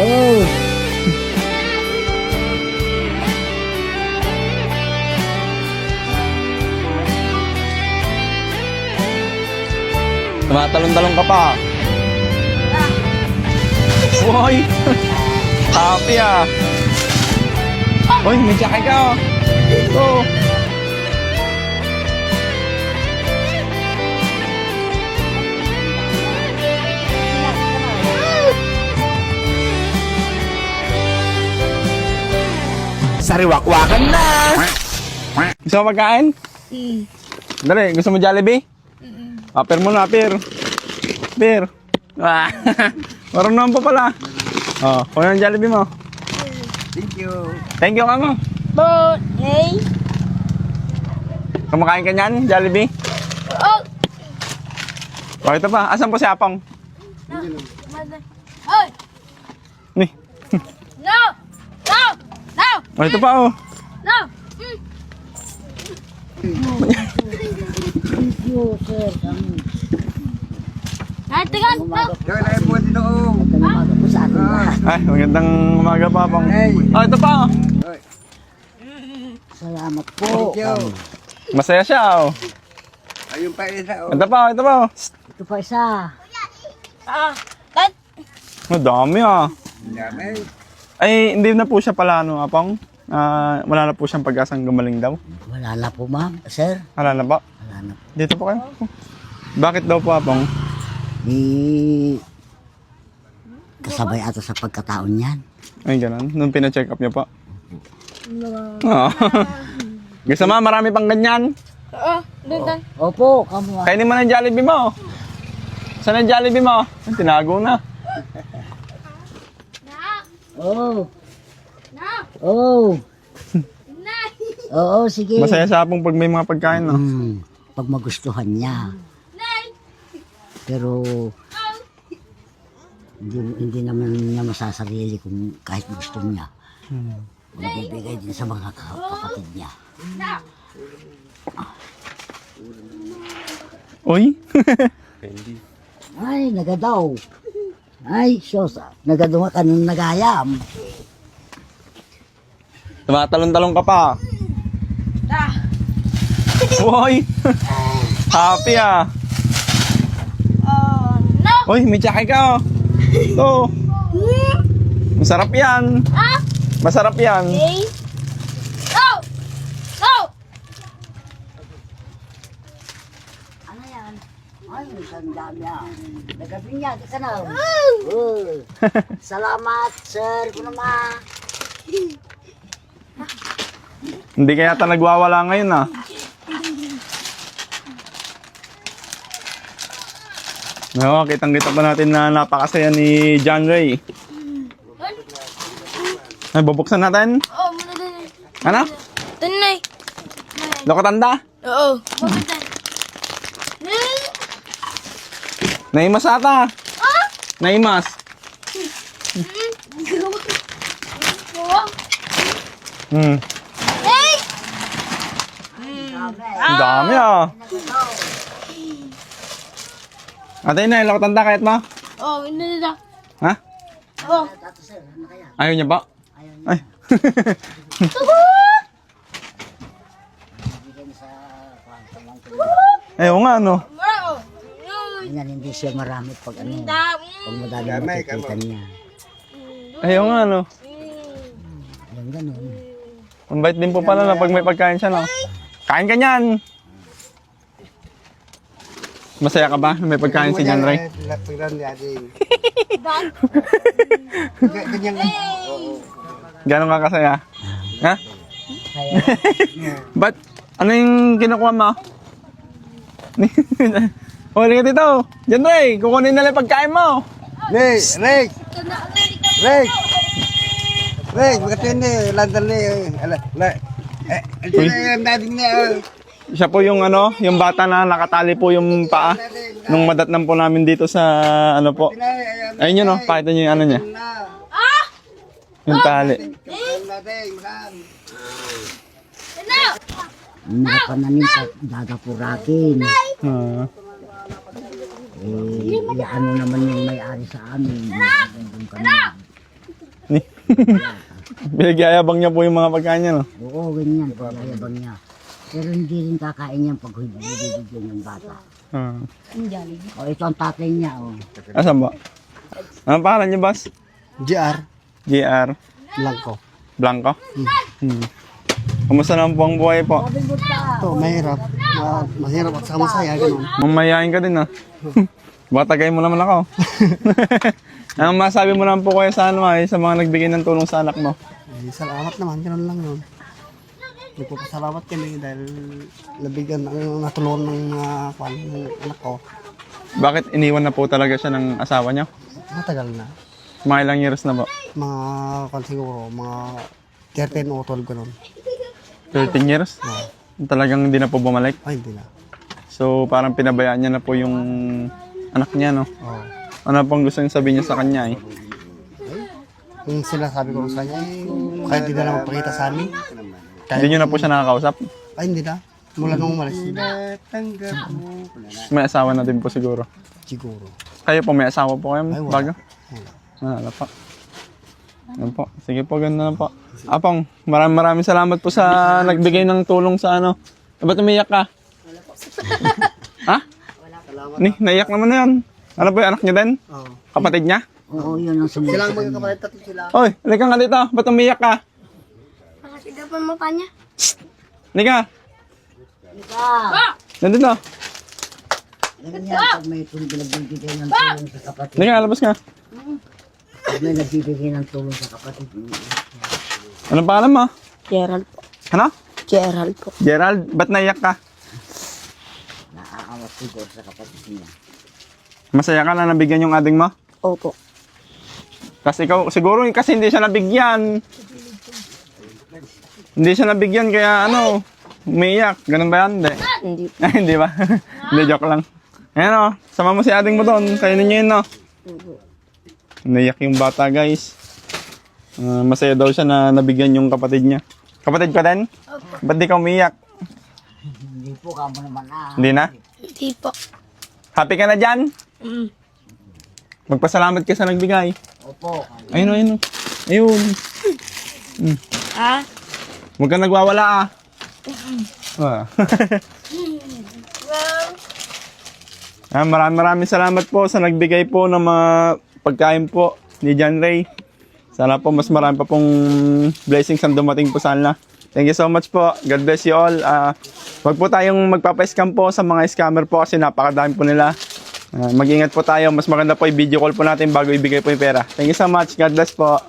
Oh. Tumatalon-talon ka pa. Uy! Happy ah! Uy, may jacket ka oh! Ito! Sariwakwakan na! Gusto mo magkain? Dali, gusto mo Jollibee? Aper mo na, aper. Aper. Ah, marunong naman pa pala. Oh, kunin ang Jollibee mo. Thank you. Thank you, kamo. Hey. Kumakain ka niyan, Jollibee? Oh. Oh, ito pa. Asan po si Apong? Hey. Ni. No. No. No. Oh, ito pa oh. No. Thank you, sir. Ay, tigan. No. Gawin na po dito. Umaga po sa ating lahat. Ay, magandang umaga pa, Apong. Oh, ito pa oh. Salamat po. Thank you. Masaya siya oh. Ayun pa isa. Ito pa oh, ito pa oh. Ito pa isa. Kat. Oh, dami ah. Dami. Ay, hindi na po siya pala ano, Apong. Wala na po siyang pag-asang gumaling daw. Wala na po, ma'am. Sir, Wala na ba? wala na po. Dito po kayo. Bakit daw po, Apong? Kasabay ata sa pagkataon niyan. Ay, ganun. Nung pina-check up niya pa. Oh. Gusto mo, marami pang ganyan. Oh, doon. Opo, kamo. Kainin mo na yung Jollibee mo. Saan ang Jollibee mo? Ay, tinago na. Oh. No. Oh. Na. Oo, sige. Masaya sa Apong pag may mga pagkain, no? Pag magustuhan niya. Nay. Pero hindi naman niya masasarili kung kahit gusto niya. Magbibigay din sa mga kapatid niya. Uy! Ay, nagadaw. Ay, Diyos. Nagadunga ka nung nagayam. Tumatalon-talon ka pa. Ah. Uy! Happy ah! No. Uy, may jacket ka oh. Ito. Masarap yan. Ah. Masarap yan. Hey. No. No. Ano yan? Ay, ang dami yan. Nagabi niya, di ka na. Salamat, sir. Kung naman. Hindi kaya yata nagwawala ngayon ah. No, kitang-kita pa natin na napakasaya ni John Ray. Ay, bubuksan natin. Oh, muna din. Ano? Tunay. Lokotanda? Oo. Bakit na? Naimas ata. Ah. Naimas. Hmm. Hey. Ang dami ah. Ate na, lokotanda kahit mo? Oh, hindi na. Ha? Oh. Ayaw niya ba? Ay. Ayaw nga ano. Bravo. Yan, hindi siya marami pag ano. Dami. Pag madami makikita niya. Ayaw nga ano. Yan, ganun. Ang bait din po pala na pag may pagkain siya no. Kain ka niyan. Masaya ka ba na may pagkain si John Ray? Pagdan ni ating. Dan. Ganyan. Gano'n ka kasaya? Ha? Kaya, Ba't? Ano yung kinukuha mo? O, halika dito. John Ray, kukunin na lang yung pagkain mo. Rick! Rick! Rick! Rick! Magkatindi. Lantan ni. Ito na yung dating niya. Siya po yung ano, yung bata na nakatali po yung paa. Nung madatnan po namin dito sa ano po. Ayun yun oh, pakita niyo yung ano niya. Ah. Yung tali. mga pananim sa dadapurakin. Ah. Eh, ano naman yung may-ari sa amin. Yung kami. Pinagyayabang niya po yung mga pagkain niya, no? Oo, ganyan po, layabang niya. Pero hindi rin kakain yan pag bibigyan ng bata. Ah. O, ito ang tatay niya, o. Asan ba? Anong pangalan niyo, boss? GR. GR Blanco. Blanco? Hmm. Kumusta naman po ang buhay po? Ito, mahirap. Mahirap at saka masaya, ganun. Mamayain ka din, ah. Baka tagay mo naman ako. Anong masabi mo naman po kayo sa ano, sa mga nagbigay ng tulong sa anak mo? Salamat naman, ganun lang yun. Nagpapasalamat kami dahil nabigyan ng natulungan ng ng anak ko. Bakit iniwan na po talaga siya ng asawa niya? Matagal na. Mga ilang years na po? Mga siguro, mga 13 o 12 ganun. 13 years? Talagang hindi na po bumalik? Ay, hindi na. So parang pinabayaan niya na po yung anak niya, no? Oo. Ano pong gusto niya sabihin niya sa kanya, eh? Yung sila sabi ko sa kanya, kahit hindi na lang magpakita sa amin. Hindi niyo na po siya nakakausap? Ay, hindi na. Mula nung umalis. May asawa na din po siguro. Siguro. Kayo po, may asawa po kayo? Ay, wala. Bago? Wala po. Yan po. Sige po, ganda na po. Apong, maraming salamat po sa nagbigay ng tulong sa ano. Ba't umiyak ka? Ha? Naiyak naman na yan. Ano po yung anak niya din? Oo. Kapatid niya? Oo, yun ang sumunod Sila ang sa mga kanya. kapatid, tatlo sila. Oy, halika nga dito. Ba't umiyak ka? Nakasigaw pa ang mata niya. Halika. Ah! Nandito. Ganyan, pag may nagbibigay ng tulong sa kapatid. Halika, labas ka. Pag may nagbibigay ng tulong sa kapatid. Anong pangalan mo? Gerald po. Ano? Gerald po. Gerald, ba't naiyak ka? Naaawas siguro sa kapatid niya. Masaya ka na nabigyan yung ading mo? Opo. Kasi ikaw, siguro kasi hindi siya nabigyan. Hindi siya nabigyan kaya ano, umiiyak. Ganun ba yan? Hindi. Hindi po. Ay, hindi ba? Hindi, joke lang. Ayan o, sama mo si ading mo doon. Kainin niyo yun, no? Naiyak yung bata, guys. Masaya daw siya na nabigyan yung kapatid niya. Kapatid ka din? Ba't di ka umiiyak? Hindi po, kamo naman Hindi na? Hindi po. Happy ka na dyan? Magpasalamat ka sa nagbigay. Opo. Ayun o, ayun o. Ayun. Ah? Huwag kang nagwawala ah. Maraming salamat po sa nagbigay po ng mga pagkain po ni John Ray. Sana po mas marami pa pong blessings ang dumating po sana. Thank you so much po. God bless you all. Huwag po tayong magpapa-scam po sa mga scammer po kasi napakadami po nila. Mag-ingat po tayo. Mas maganda po i-video call po natin bago ibigay po yung pera. Thank you so much. God bless po.